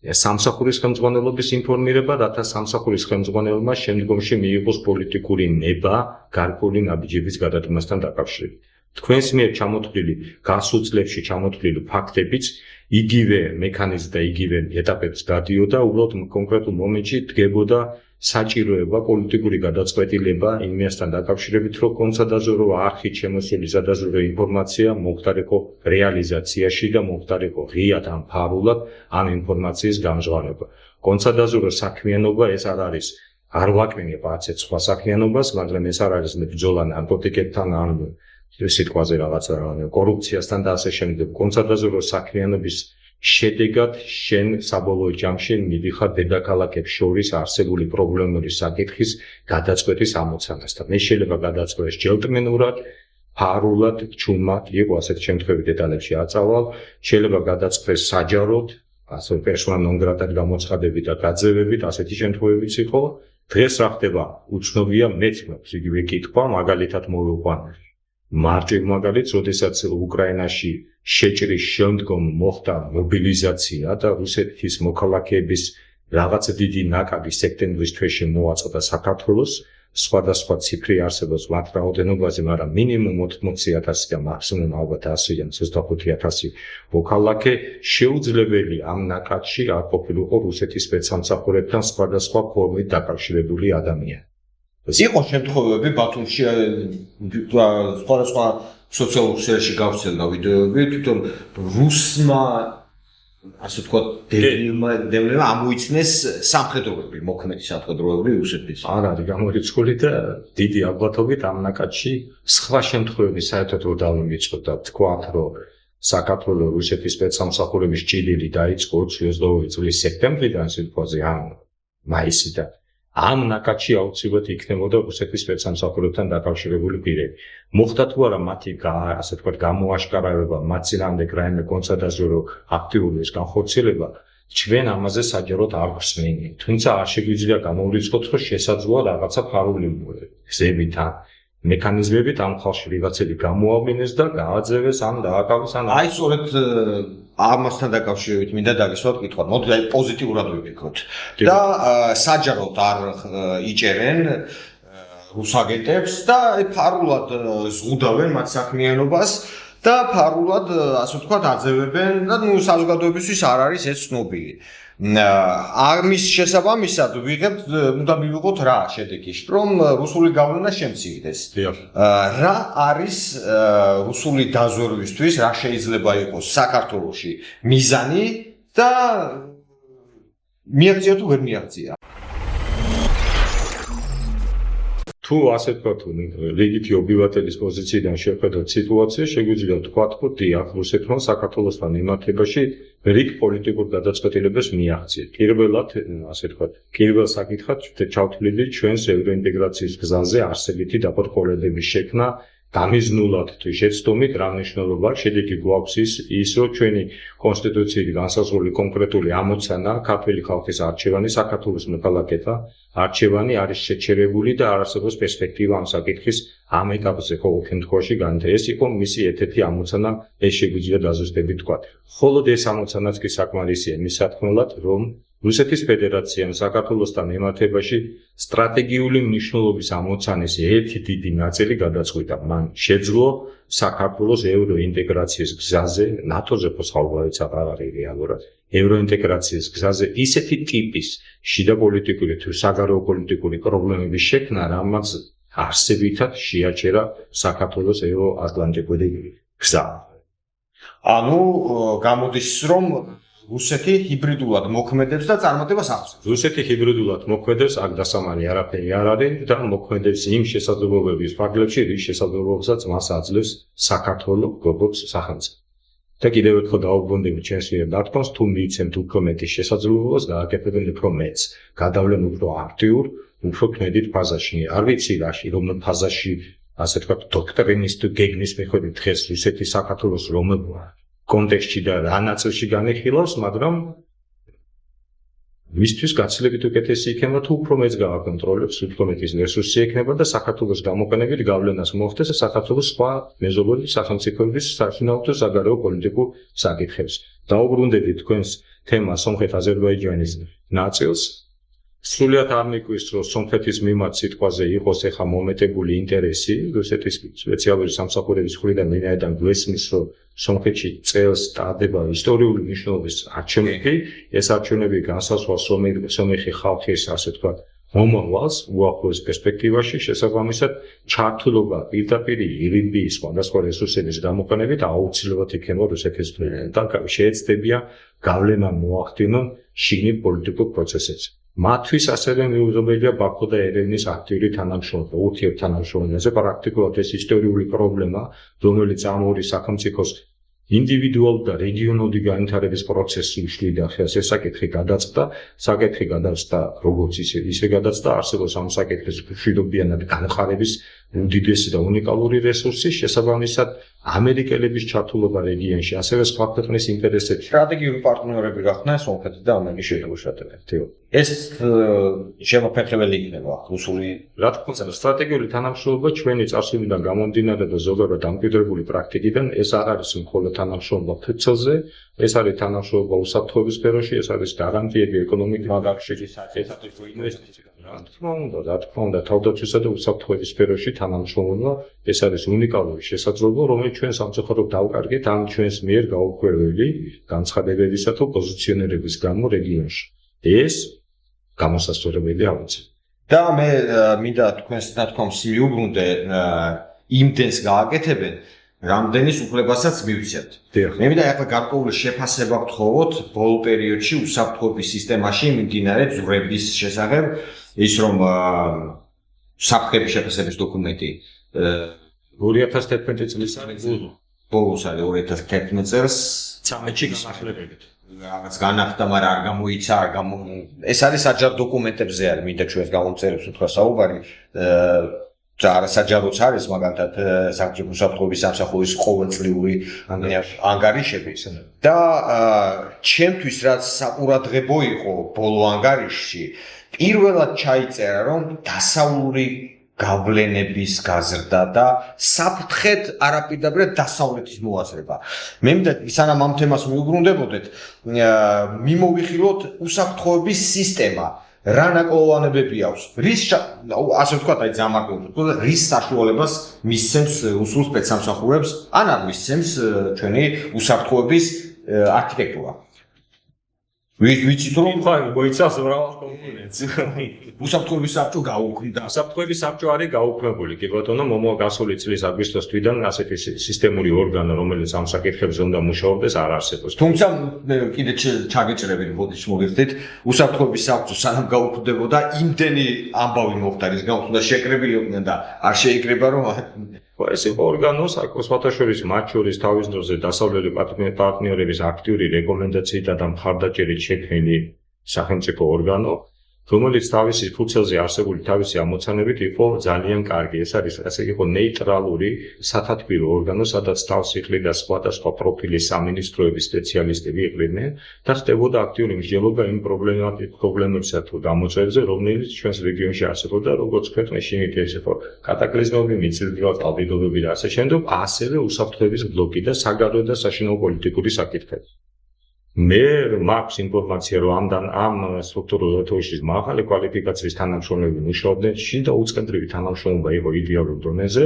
სამსახურის ხელმძღვანელობის ინფორმირება, რათა სამსახურის ხელმძღვანელმა შემდგომში მიიღოს პოლიტიკური ნება გარკვეული ნაბიჯების გადადგმასთან დაკავშირებით. თქვენს მიერ ჩამოთვლილი გასულ წლებში ჩამოთვლილი ფაქტებიც იგივე მექანიზმს და იგივე ეტაპებს გადიოდა, უბრალოდ კონკრეტულ მომენტში დგებოდა საჭიროება პოლიტიკური გადაწყვეტილება იმასთან დაკავშირებით, რომ კონსადაზვერვო არხით შემოსული სადაზვერვო ინფორმაცია მოხდარიყო რეალიზაციაში და მოხდარიყო ღიად ან ფარულად ამ ინფორმაციის გამჟღავნება. კონსადაზვერვო საქმიანობა ეს არ არის არ ვაკრინებ არც სხვა საქმიანობას, მაგრამ ეს არ არის ბრძოლა ნარკოტიკებთან ან სიტყვაზე რაღაცა კორუფციასთან და ასე შემდეგ კონცენტრაციულ საქმიანობის შედეგად შენ საბოლოო ჯამში მიდიხარ დედაქალაქებს შორის არსებული პრობლემური საკითხის გადაწყვეტის ამოცანასთან. ეს შეიძლება გადაწყვეტეს ჯელტმენურად, ფარულად, ჩუმად, იყო ასეთ შემთხვევებში დეტალებში აწავალ, შეიძლება გადაწყვეტეს საჯაროდ, ასე პერსონა ნონ გრატად გამოცხადებით და გაძევებით, ასეთი შემთხვევებიც იყო. დღეს რა ხდება? უცნობია, მეც მაქვს იგივე კითხვა, მაგალითად მოვიყვან მარტივ მაგალითს, როდესაც უკრაინაში შეჭრის შემდგომ მოხდა მობილიზაცია და რუსეთის მოქალაქეების რაღაც დიდი ნაკადი სექტემბრის თვეში მოაწყდა საქართველოს, სხვადასხვა ციფრი არსებობს მათ რაოდენობაზე, მაგრამ მინიმუმ 80,000 და მაქსიმუმ ალბათ 100-დან 25,000 მოქალაქე შეუძლებელი ამ ნაკადში არ ყოფილიყო რუსეთის სპეცსამსახურებთან სხვადასხვა ფორმით დაკავშირებული ადამიანი. იყო შემთხვევები ბათუმში სხვადასხვა სოციალურ ქსელში გავრცელდა ვიდეოები, თვითონ რუსმა ასე ვთქვათ დევნილმა ამოიცნეს სამხედროები, მოქმედი სამხედროები რუსეთის. არ არის გამორიცხული და დიდი ალბათობით ამ ნაკადში სხვა შემთხვევები საერთოდ ვერ დავიმეწოდა. თქვათ, რომ საქართველოს რუსეთის სპეცსამსახურების ჭიდილი დაიწყო 22 წლის სექტემბრიდან სიტყვაზე ან მაისიდან. ამ ნაკადში აუცილებლად იქნებოდა რუსეთის სპეცსამსახურებთან დაკავშირებული პირები. მოხდა თუ არა მათი ასე ვთქვათ გამოაშკარავება, მათ წინააღმდეგ რაიმე კონცენტრაციო აქტიური განხორციელება, ჩვენ ამაზე საჯაროდ არ გვსმენია. თუმცა არ შეგვიძლია გამოვრიცხოთ, რომ შესაძლოა რაღაცა ფარული გზებით ან მექანიზმებით ამ ხალხში ვიღაცები გამოავლინეს და გააძევეს ან დააკავეს ან აი სწორედ ამასთან დაკავშირებით მინდა დაგისვათ კითხვა. მოდი აი პოზიტიურად ვიფიქროთ. და საჯაროდ არ იჭერენ რუს აგენტებს და აი ფარულად ზღუდავენ მათ საქმიანობას და ფარულად ასე ვთქვათ აძევებენ და ნუ საზოგადოებისთვის არ არის ეს ცნობილი. ამის შესაბამისად ვიღებთ უნდა მივიღოთ რა შედეგი, რომ რუსული გავლენა შემცირდეს. რა არის რუსული დაზვერვისთვის, რა შეიძლება იყოს საქართველოში მიზანი და მიაღწია თუ ვერ მიაღწია? თუ ასე ვთქვათ, რიგითი ობილატელის პოზიციიდან შევხედოთ სიტუაცია, შეგვიძლია ვთქვათ, რომ დიახ, რუსეთმა საქართველოსთან მიმართებაში რიგ პოლიტიკურ გადაწყვეტილებას მიაღწია. პირველად, ასე ვთქვათ, პირველ საკითხად ჩავთვლილი ჩვენს ევროინტეგრაციის გზაზე არსებითი დაპყრობლების შექმნა გამიზნულად თუ შეცდომით რა მნიშვნელობა აქვს, შედეგი გვაქვს ის, რომ ჩვენი კონსტიტუციით განსაზღვრული კონკრეტული ამოცანა, ქართული ხალხის არჩევანი, საქართველოს მოქალაქეთა არჩევანი არის შეჩერებული და არ არსებობს პერსპექტივა ამ საკითხის ამ ეტაპზე ყოველ შემთხვევაში განვითარება. ეს იყო მისი ერთ-ერთი ამოცანა, ეს შეგვიძლია დაზუსტებით ვთქვათ. ხოლო ეს ამოცანაც კი საკმარისია მის საქმელად, რომ რუსეთის ფედერაციამ საქართველოსთან მიმართებაში სტრატეგიული მნიშვნელობის ამოცანის ერთი დიდი ნაწილი გადაწყვიტა. მან შეძლო საქართველოს ევროინტეგრაციის გზაზე, ნატოზე ფოსხალბავიც აღარ არის რეალურად. ევროინტეგრაციის გზაზე ისეთი ტიპის შიდა პოლიტიკური თუ საგარეო პოლიტიკური პრობლემების შექმნა, რამაც არსებითად შეაჩერა საქართველოს ევროატლანტიკური გზა. ანუ გამოდის რომ რუსეთი ჰიბრიდულად მოქმედებს და წარმატებას აღწევს. რუსეთი ჰიბრიდულად მოქმედებს, აქ დასამალი არაფერი არ არის და მოქმედებს იმ შესაძლებლობების ფარგლებში, რის შესაძლებლობასაც მას აძლევს საქართველოს როგორც სახელმწიფო. და კიდევ ერთხელ დაუბრუნდები ჩვენს მიერ დათქმას, თუ მიიცემთ უფრო მეტი შესაძლებლობას, გააკეთებენ უფრო მეც. გადავლენ უფრო აქტიურ, უფრო ქმედით ფაზაში. არ ვიცი რაში, რომ ფაზაში, ასე ვთქვათ, დოქტრინის თუ გეგმის მიხედვით დღეს რუსეთი საქართველოს რომ კონტექსტში და რა ნაწილში განიხილავს, მაგრამ მისთვის გაცილებით უკეთესი იქნება თუ უფრო მეც გააკონტროლებს, უფრო მეტის რესურსი ექნება და საქართველოს გამოყენებით გავლენას მოხდეს საქართველოს სხვა მეზობელი სახელმწიფოების საფინანსო საგარეო პოლიტიკურ საკითხებს. დაუბრუნდებით თქვენს თემას სომხეთ-აზერბაიჯანის ნაწილს. სრულიად არ მიყვის, რომ სომხეთის მიმართ სიტყვაზე იყოს ეხა მომეტებული ინტერესი რუსეთის სპეციალური სამსახურების მხრიდან ვინაიდან გვესმის, რომ სომხეთში წელს ტარდება ისტორიული მნიშვნელობის არჩევნები, ეს არჩევნები განსაზღვრავს სომეხი ხალხის, ასე ვთქვათ, მომავალს უახლოეს პერსპექტივაში, შესაბამისად ჩართულობა პირდაპირ ირიბის სხვადასხვა რესურსების გამოყენებით აუცილებლად იქნება რუსეთისთან და შეეცდებიან გავლენა მოახდინონ შიგნით პოლიტიკურ პროცესებზე. მათთვის ასევე მიუღებელია ბაქო და ერევნის აქტიური თანამშრომლობა, ურთიერთთანამშრომლობაზე. პრაქტიკულად ეს ისტორიული პრობლემა, რომელიც ამ ორი სახელმწიფოს ინდივიდუალ და რეგიონული განვითარების პროცესში უშლიდა ხელს, ეს საკითხი გადაწყდა, საკითხი გადაწყდა როგორც ისე გადაწყდა, არსებობს ამ საკითხის მშვიდობიანად განხარების უდიდესი და უნიკალური რესურსი, შესაბამისად ამერიკელების ჩართულობა რეგიონში, ასევე სხვა ქვეყნის ინტერესებში. სტრატეგიული პარტნიორები გახდნენ სომხეთი და ამერიკის შეერთებული შტატები. ეს შემოფეხებელი იქნება რუსული რა თქმა უნდა, სტრატეგიული თანამშრომლობა ჩვენი წარსულიდან გამომდინარე და ზოგადად დამკვიდრებული პრაქტიკიდან ეს არ არის მხოლოდ თანამშრომლობა ფიცელზე, ეს არის თანამშრომლობა უსაფრთხოების სფეროში, ეს არის გარანტიები ეკონომიკის მაგარშეში, საერთაშორისო ინვესტიციები. რა თქმა უნდა, თავდაცვისა და უსაფრთხოების სფეროში თანამშრომლობა ეს არის უნიკალური შესაძლებლობა, რომელიც ჩვენ სამწუხაროდ დავკარგეთ ამ ჩვენს მიერ გაუქმებული განცხადებებისა თუ პოზიციონირების გამო რეგიონში. ეს გამოსასწორებელი აღწევ. და მე მინდა თქვენს ნათქვამს მიუბრუნდე იმდენს გააკეთებენ, რამდენის უფლებასაც მივცემთ. მე მინდა ახლა გარკვეული შეფასება გთხოვოთ ბოლო პერიოდში უსაფრთხოების სისტემაში მიმდინარე ძვრების შესახებ, ის რომ საფრთხების შეფასების დოკუმენტი 2011 წლის არის ბოლოს არის 2011 წელს 13-ში განახლებით. რაღაც განახდა, მაგრამ არ გამოიცა, ეს არის საჯარო დოკუმენტებზე არის, მინდა ჩვენს გამომწერებს უთხრა საუბარი. და არასაჯაროც არის, მაგალითად საბჭოთა უსაფრთხოების სამსახურის ყოველწლიური ანგარიშები და ჩემთვის რაც საყურადღებო იყო ბოლო ანგარიშში, პირველად ჩაიწერა, რომ დასავლური გავლენების გაზრდა და საფრთხეთ არაპირდაპირად დასავლეთის მოაზრება. მე მინდა სანამ ამ თემას მიუბრუნდებოდეთ, მიმოვიხილოთ უსაფრთხოების სისტემა. რა ნაკოლოვანებები აქვს? ასე ვთქვათ, აი ძამაკობთ, რის საშუალებას მისცემს რუსულ სპეცსამსახურებს, ან არ მისცემს ჩვენი უსაფრთხოების არქიტექტურა. ვიცით რომ მოიცავს მრავალ კომპონენტს. უსაფრთხოების საბჭო გაუქმდა. უსაფრთხოების საბჭო არის გაუქმებული, კი ბატონო, გასული წლის აგვისტოს თვიდან ასეთი სისტემური ორგანო, რომელიც ამ საკითხებზე უნდა მუშაობდეს, არ არსებობს. თუმცა კიდე ჩაგეჭრებით, ბოდიში მოგიხდით, უსაფრთხოების საბჭო სანამ გაუქმდებოდა, იმდენი ამბავი მოხდა, რის გამოც უნდა შეკრებილი იყვნენ და არ შეიკრება, რომ ეს იყო ორგანო, სხვათა შორის მათ შორის თავის დროზე დასავლელი პარტნიორების აქტიური რეკომენდაციითა და მხარდაჭერით შექმნილი სახელმწიფო ორგანო, რომელიც თავისი ფუცელზე არსებული თავისი ამოცანებით იყო ძალიან კარგი. ეს არის ასე იყო ნეიტრალური სათათბირო ორგანო, სადაც თავს იყრიდა სხვადასხვა პროფილის სამინისტროების სპეციალისტები იყრიდნენ და ხდებოდა აქტიური მსჯელობა იმ პრობლემებსა თუ გამოწვევებზე, რომელიც ჩვენს რეგიონში არსებობდა, როგორც ქვეყნის ინტერესი იყო კატაკლიზმები, მიწისძვრა, წყალდიდობები და ასე შემდეგ, ასევე უსაფრთხოების ბლოკი და საგარეო და საშინაო პოლიტიკური საკითხები. მე მაქვს ინფორმაცია, რომ ამ სტრუქტურულ ეთოში მაღალი კვალიფიკაციის თანამშრომლები მუშაობდნენ, შიდა უწყებრივი თანამშრომლობა იყო იდეალურ დონეზე,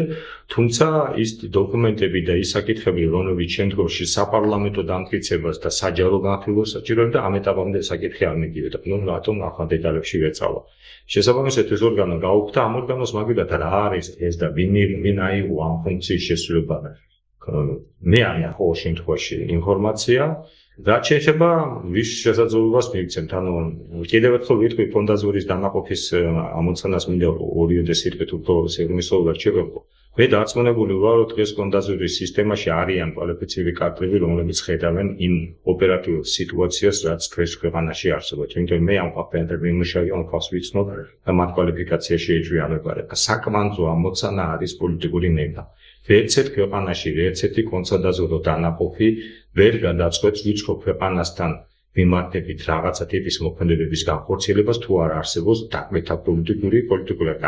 თუმცა ის დოკუმენტები და ის საკითხები, რომლებიც შემდგომში საპარლამენტო დამტკიცებას და საჯარო განხილვას საჭიროებდა, ამ ეტაპამდე საკითხი არ მიგივიდა. რატომ ახლა დეტალებში ვეწავა. შესაბამისად ეს ორგანო გაუქმდა, ამ ორგანოს მაგალითად რა არის ეს და ვინ აიღო ამ ფუნქციის შესრულება. მე არ έχω შემთხვევაში ინფორმაცია. რაც შეეხება ვის შესაძლებლობას მივცემთ, ანუ კიდევ ერთხელ ვიტყვი ფონდაზურის დანაყოფის ამოცანას მინდა ორიოდე სიტყვით უფრო სიღრმისეულად შევეხო. მე დარწმუნებული ვარ, რომ დღეს ფონდაზურის სისტემაში არიან კვალიფიცირებული კადრები, რომლებიც ხედავენ იმ ოპერატიულ სიტუაციას, რაც დღეს ქვეყანაში არსებობს. იმიტომ მე ამ ფაქტებს მიმუშავე, ამ ფაქტს ვიცნობ და მათ კვალიფიკაცია შეიძლება ამეყარება. საკვანძო ამოცანა არის პოლიტიკური ნება. ერთ-ერთ ქვეყანაში ერთ-ერთი კონსოლიდაციო დანაყოფი ვერ გადაწყვეტს ვიწყო ქვეყანასთან მიმართებით რაღაცა ტიპის მოქმედებების განხორციელებას თუ არ არსებობს დაკვეთა პოლიტიკური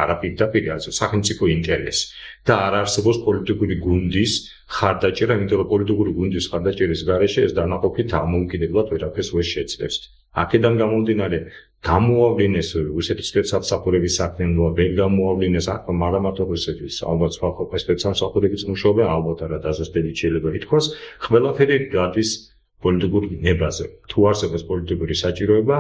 არაპირდაპირ სახელმწიფო ინტერესი და არ არსებობს პოლიტიკური გუნდის ხარდაჭერა, იმიტომ რომ პოლიტიკური გუნდის ხარდაჭერის გარეშე ეს დანაყოფი თავმოუკიდებლად ვერაფერს ვერ შეძლებს. აქედან გამომდინარე, გამოავლინეს რუსეთის სპეცსამსახურების საქმიანობა, ვერ გამოავლინეს მარტო რუსეთის, ალბათ სხვა ქვეყნის სპეცსამსახურების მუშაობა, ალბათ არა დაზუსტებით შეიძლება ითქვას, ყველაფერი გადის პოლიტიკურ ნებაზე. თუ არსებობს პოლიტიკური საჭიროება,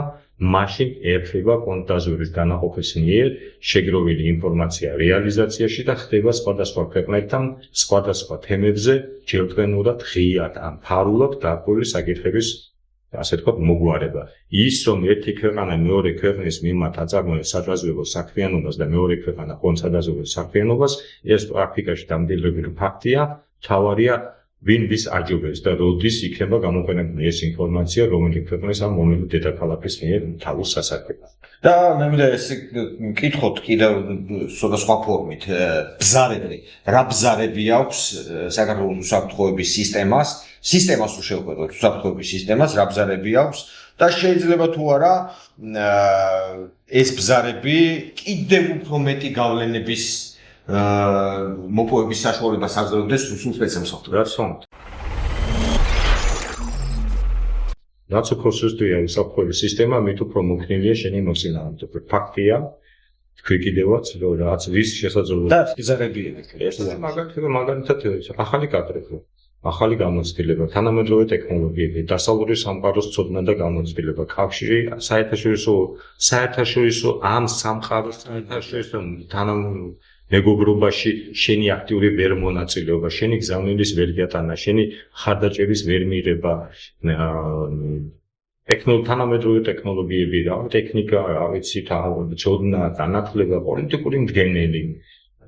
მაშინ ერხება კონტაზურის დანაყოფის მიერ შეგროვილი ინფორმაცია რეალიზაციაში და ხდება სხვადასხვა ქვეყნებთან სხვადასხვა თემებზე ჯერტყენურად ღიად ან ფარულად გარკვეული საკითხების ასე თქვა მოგვარება. ის რომ ერთი ქვეყანა მეორე ქვეყნის მიმართ აწარმოებს სადაზვერვო საქმიანობას და მეორე ქვეყანა ხომ სადაზვერვო საქმიანობას, ეს პრაქტიკაში დამტკიცებული ფაქტია, თავარია ვინ ვის აჯობებს და როდის იქნება გამოყენებული ეს ინფორმაცია რომელი ქვეყნის ან რომელი დედაქალაქის მიერ თავის სასარგებლოდ. და მე მინდა ეს მკითხოთ კიდევ სხვადასხვა ფორმით ბზარები, რა ბზარები აქვს საქართველოს უსაფრთხოების სისტემას რო შევხედოთ უსაფრთხოების სისტემას, რა ბზარები აქვს და შეიძლება თუ არა ეს ბზარები კიდევ უფრო მეტი გავლენების მოპოვების საშუალებას აძლევდეს რუსულ სპეცსამსახურებს. რაც უფრო სუსტია უსაფრთხოების სისტემა, მით უფრო მოქნილია შენი მოწინააღმდეგე. ფაქტია, თქვი კიდევაც, რომ რაც ვის შესაძლებლობა და ბზარებია. ეს მაგალითად ახალი კადრები, ახალი გამოცდილება, თანამედროვე ტექნოლოგიები, დასავლური სამყაროს ცოდნა და გამოცდილება, კავშირი საერთაშორისო ამ სამყაროს საერთაშორისო მეგობრობაში შენი აქტიური ვერ მონაწილეობა, შენი გზავნილის ვერ გატანა, შენი ხარდაჭერის ვერ მიღება, თანამედროვე ტექნოლოგიები, ტექნიკა, ცოდნა, განათლება, პოლიტიკური მდგენელი.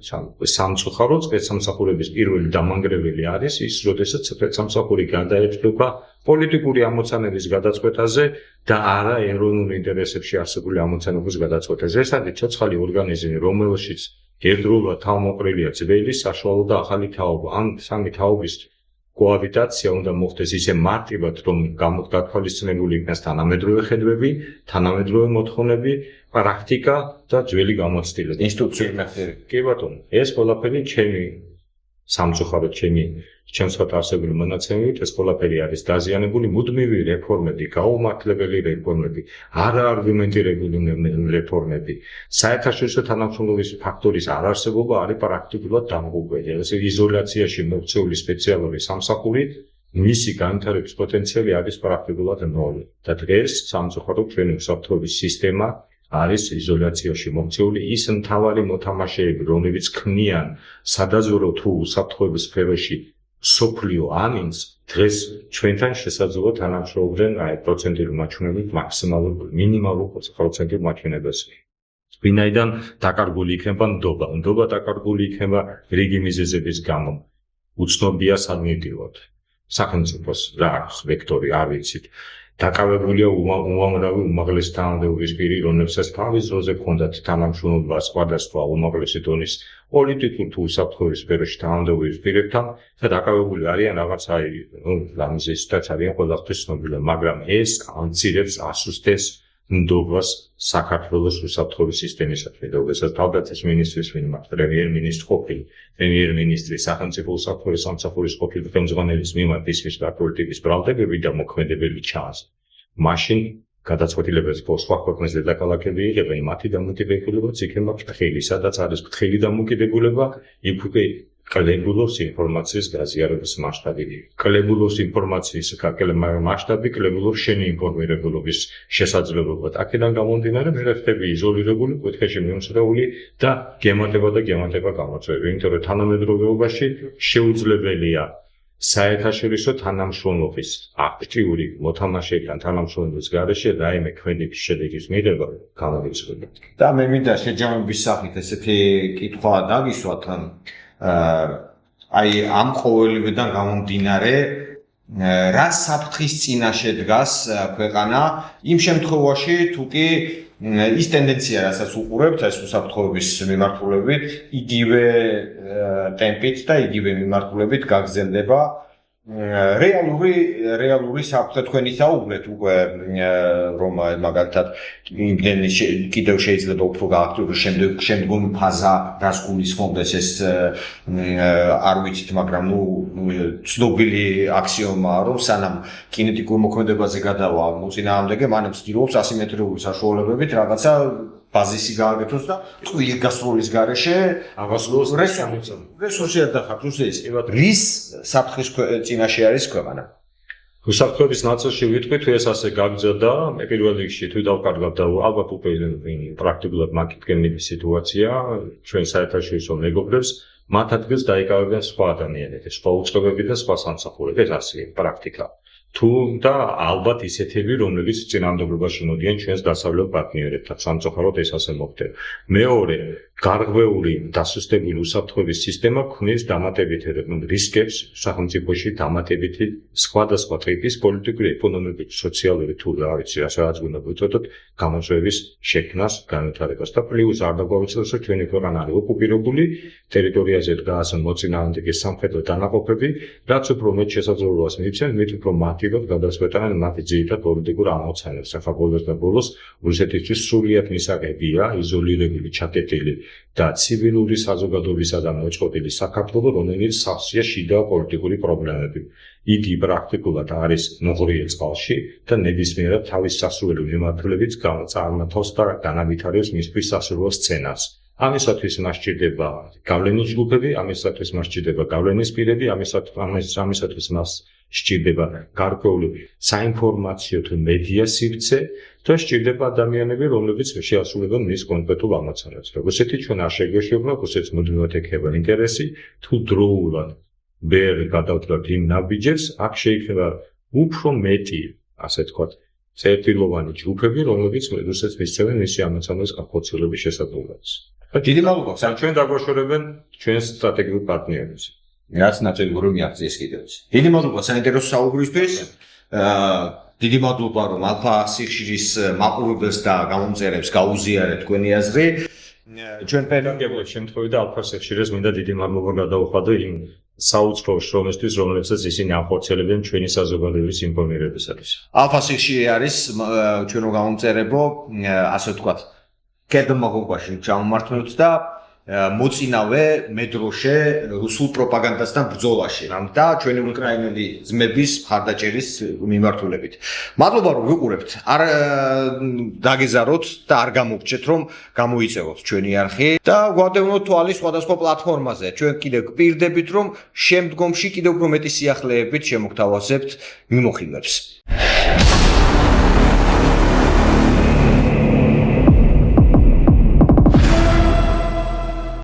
სამწუხაროდ სპეცსამსახურების პირველი დამანგრეველი არის ის, როდესაც სპეცსამსახური გადაეცვლება პოლიტიკური ამოცანების გადაწყვეტაზე და არა ეროვნულ ინტერესებში არსებული ამოცანების გადაწყვეტაზე. ეს არის ცოცხალი ორგანიზმი, რომელშიც ერთდროულად თავმოყრილია ძველი, საშუალო და ახალი თაობა. ამ სამი თაობის კოაბიტაცია უნდა მოხდეს ისე მარტივად, რომ გათვალისწინებული იქნას თანამედროვე ხედვები, თანამედროვე მოთხოვნები, პრაქტიკა და ძველი გამოცდილება. ინსტიტუციური მეხსიერება. კი ბატონო, ეს ყველაფერი სამწუხაროდ ჩემს არსებული მონაცემებით, ეს ყველაფერი არის დაზიანებული მუდმივი რეფორმები, გაუმართლებელი რეფორმები, არაარგუმენტირებული რეფორმები. საერთაშორისო თანამშრომლობის ფაქტორის არარსებობა არის პრაქტიკულად დამღუპველი. ეს იზოლაციაში მოქცეული სპეციალური სამსახური, მისი განვითარების პოტენციალი არის პრაქტიკულად ნული. და დღეს სამწუხაროდ ჩვენი უსაფრთხოების სისტემა არის იზოლაციაში მოქცეული ის მთავარი მოთამაშეები, რომლებიც ქმნიან სადაზვერვო თუ უსაფრთხოების სფეროში სოფლიო ამინს, დღეს ჩვენთან შესაძლოა თანამშრომლობდნენ პროცენტული მაჩვენებლით მაქსიმალურ მინიმალურ პროცენტულ მაჩვენებელს. ვინაიდან დაკარგული იქნება ნდობა. ნდობა დაკარგული იქნება რიგი მიზეზების გამო. უცნობია სად მივდივართ. სახელმწიფოს რა აქვს ვექტორი არ ვიცით. დაკავებულია უამრავი უმაღლესი თანამდებობის პირი, რომლებსაც თავის დროზე ჰქონდათ თანამშრომლობა სხვადასხვა უმაღლესი დონის პოლიტიკურ თუ უსაფრთხოების სფეროში თანამდებობის პირებთან და დაკავებული არიან რაღაც ლამზისთაც არიან ყველასთვის ცნობილი, მაგრამ ეს ამცირებს ასუსტებს ნდობას საქართველოს უსაფრთხოების სისტემისათვის, რომელსაც თავდაცვის მინისტრის მიმართ, პრემიერ-მინისტრი, სახელმწიფო უსაფრთხოების სამსახურის ყოფილი ხელმძღვანელის მიმართ ისმის გარკვეული ტიპის ბრალდებები და მოქმედებები ჩანს. მაშინ გადაწყვეტილებებს სხვა ქვეყნის დედაქალაქები იღებენ, მათი დამოკიდებულებაც იქნება ფრთხილი, სადაც არის ფრთხილი დამოკიდებულება, იქ უკვე კლებულობს ინფორმაციის გაზიარების მასშტაბი. კლებულობს ინფორმაციის მასშტაბი, კლებულობს შენი ინფორმირებულობის შესაძლებლობა. აქედან გამომდინარე, მე ხდები იზოლირებული, კუთხეში მიმსწრეული და გემატება გამოწვევი. იმიტომ რომ თანამედროვეობაში შეუძლებელია საერთაშორისო თანამშრომლობის აქტიური მოთამაშეებთან თანამშრომლობის გარეშე რაიმე ქმედების შედეგის მიღება გამოვიწყდება. და მე მინდა შეჯამების სახით ესეთი კითხვა დაგისვათ, აი ამ ყოველივიდან გამომდინარე რა საფრთხის წინაშე დგას ქვეყანა იმ შემთხვევაში თუ კი ის ტენდენცია რასაც უყურებთ ეს უსაფრთხოების მიმართულებით იგივე ტემპით და იგივე მიმართულებით გაგრძელდება რეალური საფრთხე თქვენი საუბრეთ უკვე რომ მაგალითად იმდენი კიდევ შეიძლება უფრო გააქტიუროს შემდგომი ფაზა რას გულისხმობს ეს არ ვიცით მაგრამ ცნობილი აქსიომაა რომ სანამ კინეტიკურ მოქმედებაზე გადავა მოწინააღმდეგე მანამ ცდილობს ასიმეტრიული საშუალებებით რაღაცა ბაზისი გააკეთოს და ტყუილი გასროლის გარეშე აღასრულოს რესურსი არ დახარჯოს ეს რის საფრთხის წინაშე არის ქვეყანა უსაფრთხოების ნაწილში ვიტყვი თუ ეს ასე გაგრძელდა მე პირველ რიგში თუ დავკარგავ და ალბათ უკვე პრაქტიკულად მაკითხემის სიტუაცია ჩვენ საერთაშორისო მეგობრებს მათ ადგილს დაიკავებენ სხვა ადამიანები სხვა უწყებები და სხვა სამსახურები ეს ასე პრაქტიკა თუ და ალბათ ისეთები, რომლებიც წინააღმდეგობაში მოდიან ჩვენს დასავლელ პარტნიორებთან, სამწუხაროდ ეს ასე მოხდება. მეორე, გარღვეული დასუსტებული უსაფრთხოების სისტემა ქმნის დამატებით რისკებს სახელმწიფოში, დამატებითი სხვადასხვა ტიპის პოლიტიკური, ეკონომიკური, სოციალური თუ რა ვიცი, რასაც უნდა ვუწოდოთ, გამოწვევის შექმნას, განვითარებას და პლუს არ დაგვაუწყდეს, რომ ჩვენი ქვეყანა არის ოკუპირებული, ტერიტორიაზე დგას მოწინააღმდეგე სამხედრო დანაყოფები, რაც უფრო მეტ შესაძლებლობას მისცემს, მით უფრო მარტივად გადაწყვეტენ მათი ძირითად პოლიტიკურ ამოცანებს. ახლა ბოლოს რუსეთისთვის სრულიად მისაღებია იზოლირებული, ჩაკეტილი და ცივილური საზოგადოებისა და მოწყობილი საქართველო, რომელიც სავსეა შიდა პოლიტიკური პრობლემები. იგი პრაქტიკულად არის მოღრიე წყალში და ნებისმიერად თავის სასურველი მიმართულებით წარმართავს და განავითარებს მისთვის სასურველ სცენარს. ამისათვის მას სჭირდება გავლენის ჯგუფები, ამისათვის მას სჭირდება გავლენის პირები, ამისათვის მას სჭირდება გარკვეული საინფორმაციო თუ მედია სივრცე და სჭირდება ადამიანები, რომლებიც შეასრულებენ მის კონკრეტულ ამოცანებს. რუსეთი ჩვენ არ შეგვეშლებოდა, რუსეთს მუდმივად ეკება ინტერესი, თუ დროულად ვერ გადავთვალოთ იმ ნაბიჯებს, აქ შეიძლება უფრო მეტი, ასე თქვათ, წერტილოვანი ჯგუფები, რომლებიც რუსეთს მისცემენ მისი ამოცანების განხორციელების შესაძლებლობას. დიდი მადლობა. ჩვენ დაგვაშორებენ ჩვენს სტრატეგიულ პარტნიორებს. რაც ნაწილობრივ მიაღწიეს კიდევაც. დიდი მადლობა საინტერესო საუბრისთვის. დიდი მადლობა რომ ალფა სიხშირის მაყურებელს და გამომწერებს გაუზიარეთ თქვენი აზრი. ჩვენ პერანგებულ შემთხვევაში და ალფა სიხშირეს მინდა დიდი მადლობა გადავუხადო იმ საუცხოო შრომისთვის, რომლებსაც ისინი ახორციელებენ ჩვენი საზოგადოების ინფორმირებისათვის. ალფა სიხშირე არის ჩვენო გამომწერებო, ასე ვთქვათ, კედმაღობაში ჩამომართმევთ და მოწინავე მედროშე რუსულ პროპაგანდასთან ბრძოლაში და ჩვენი უკრაინელი ძმების მხარდაჭერის მიმართულებით. მადლობა რომ ვიყურებთ. არ დაგეზაროთ და არ გამოგჭეთ რომ გამოიწევოთ ჩვენი არხი და გვადევნოთ თვალი სხვადასხვა პლატფორმაზე. ჩვენ კიდევ გვპირდებით რომ შემდგომში კიდევ უფრო მეტი სიახლეებით შემოგთავაზებთ მიმოხილვებს.